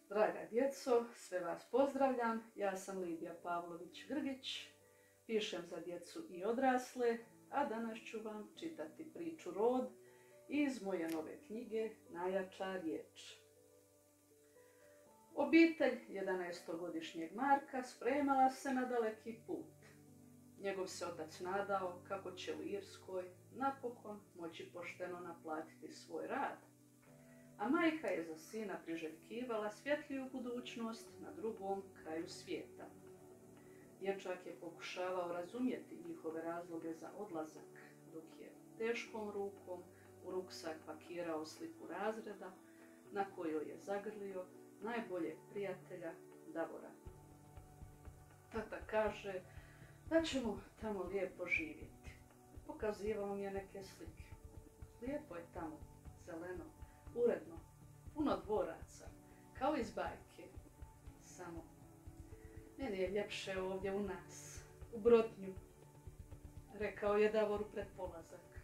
Draga djeco, sve vas pozdravljam. Ja sam Lidija Pavlović-Grgić, pišem za djecu i odrasle, a danas ću vam čitati priču Rod iz moje nove knjige Najjača riječ. Obitelj 11-godišnjeg Marka spremala se na daleki put. Njegov se otac nadao kako će u Irskoj napokon moći pošteno naplatiti svoj rad. A majka je za sina priželjkivala svjetliju budućnost na drugom kraju svijeta. Dječak je pokušavao razumjeti njihove razloge za odlazak, dok je teškom rukom u ruksak pakirao sliku razreda na kojoj je zagrlio najboljeg prijatelja Davora. Tata kaže da ćemo tamo lijepo živjeti. Pokazivao mi je neke slike. Lijepo je tamo, zeleno, uredno, puno dvoraca, kao iz bajke. Samo, meni je ljepše ovdje u nas, u Brotnju, rekao je Davoru pred polazak.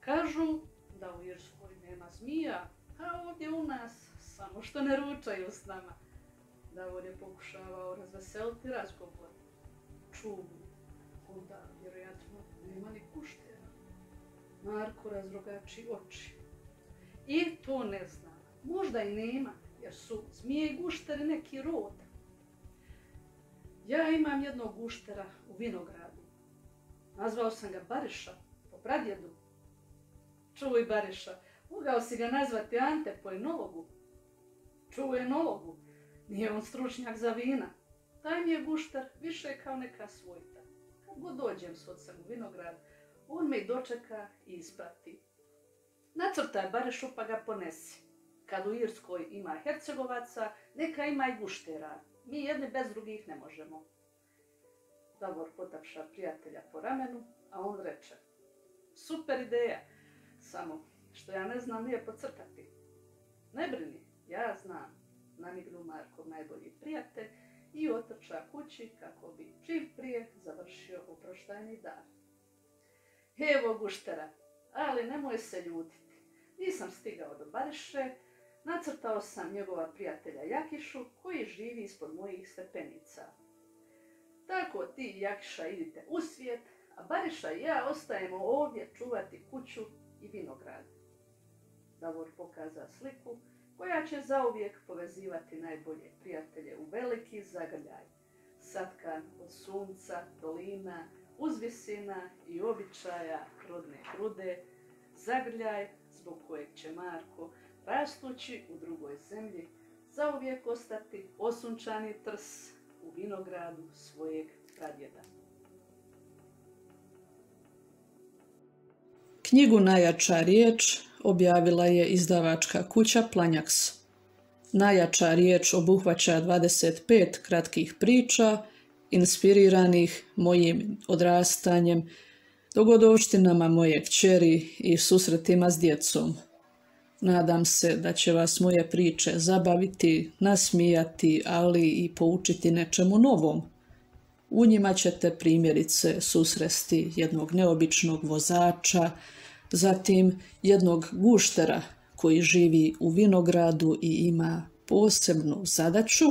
Kažu da u Irskoj nema zmija, a ovdje u nas samo što ne ručaju s nama. Davor je pokušavao razveseliti razgovor. Čumu, onda vjerojatno nema ni guštera. Marko razrogači oči. I to ne znam, možda i nema, jer su zmije i gušteri neki rod. Ja imam jednog guštera u vinogradu. Nazvao sam ga Bariša, po pradjedu. Čuj Bariša, mogao si ga nazvati Ante po enologu. Čuj enologu, nije on stručnjak za vina. Taj mi je gušter više kao neka svojta. Kad god dođem s ocem u vinograd, on me i dočeka i isprati. Nacrtaj Barišu pa ga ponesi. Kad u Irskoj ima Hercegovaca, neka ima i guštera. Mi jedni bez drugih ne možemo. Davor potapša prijatelja po ramenu, a on reče: super ideja, samo što ja ne znam lijepo crtati. Ne brini, ja znam, namignu Markov najbolji prijatelj i otrča kući kako bi čim prije završio oproštajni dar. Evo guštera, ali nemoj se ljutiti. Nisam stigao do Bariše, nacrtao sam njegova prijatelja Jakišu koji živi ispod mojih stepenica. Tako ti i Jakiša idite u svijet, a Bariša i ja ostajemo ovdje čuvati kuću i vinograd. Davor pokaza sliku koja će zauvijek povezivati najbolje prijatelje u veliki zagrljaj, satkan od sunca, dolina, uzvisina i običaja rodne grude, zagrljaj zbog kojeg će Marko, rastući u drugoj zemlji, zauvijek ostati osunčani trs u vinogradu svojeg pradjeda. Knjigu Najjača riječ objavila je izdavačka kuća Planjaks. Najjača riječ obuhvaća 25 kratkih priča, inspiriranih mojim odrastanjem, dogodovštinama moje kćeri i susretima s djecom. Nadam se da će vas moje priče zabaviti, nasmijati, ali i poučiti nečemu novom. U njima ćete primjerice susresti jednog neobičnog vozača, zatim jednog guštera koji živi u vinogradu i ima posebnu zadaću.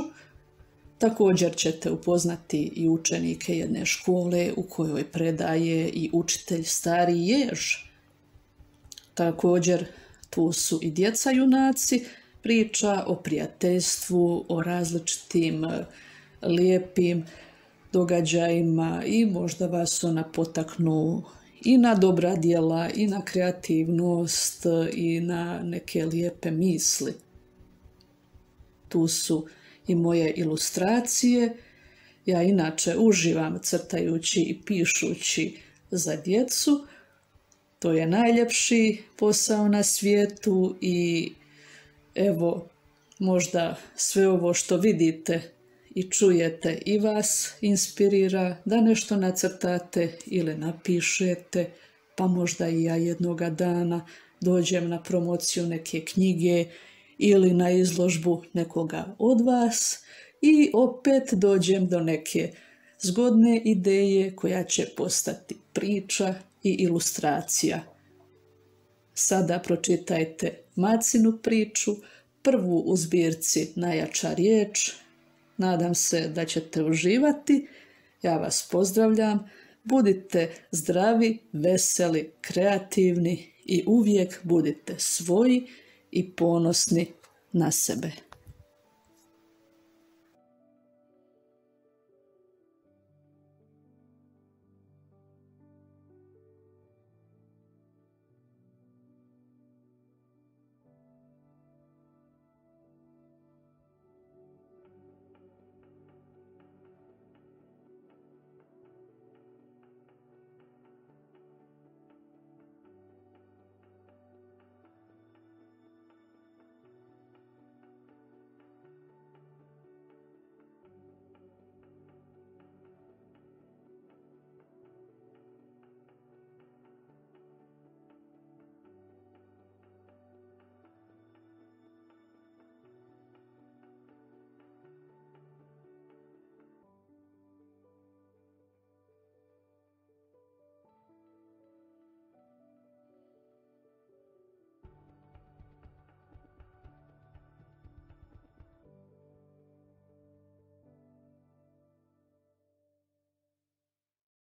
Također ćete upoznati i učenike jedne škole u kojoj predaje i učitelj stari jež. Također tu su i djeca junaci, priča o prijateljstvu, o različitim lijepim događajima i možda vas ona potaknu i na dobra djela, i na kreativnost, i na neke lijepe misli. Tu su i moje ilustracije. Ja inače uživam crtajući i pišući za djecu. To je najljepši posao na svijetu i evo, možda sve ovo što vidite i čujete i vas inspirira da nešto nacrtate ili napišete, pa možda i ja jednoga dana dođem na promociju neke knjige ili na izložbu nekoga od vas i opet dođem do neke zgodne ideje koja će postati priča i ilustracija. Sada pročitajte Macinu priču, prvu u zbirci Najjača riječ. Nadam se da ćete uživati. Ja vas pozdravljam. Budite zdravi, veseli, kreativni i uvijek budite svoji i ponosni na sebe.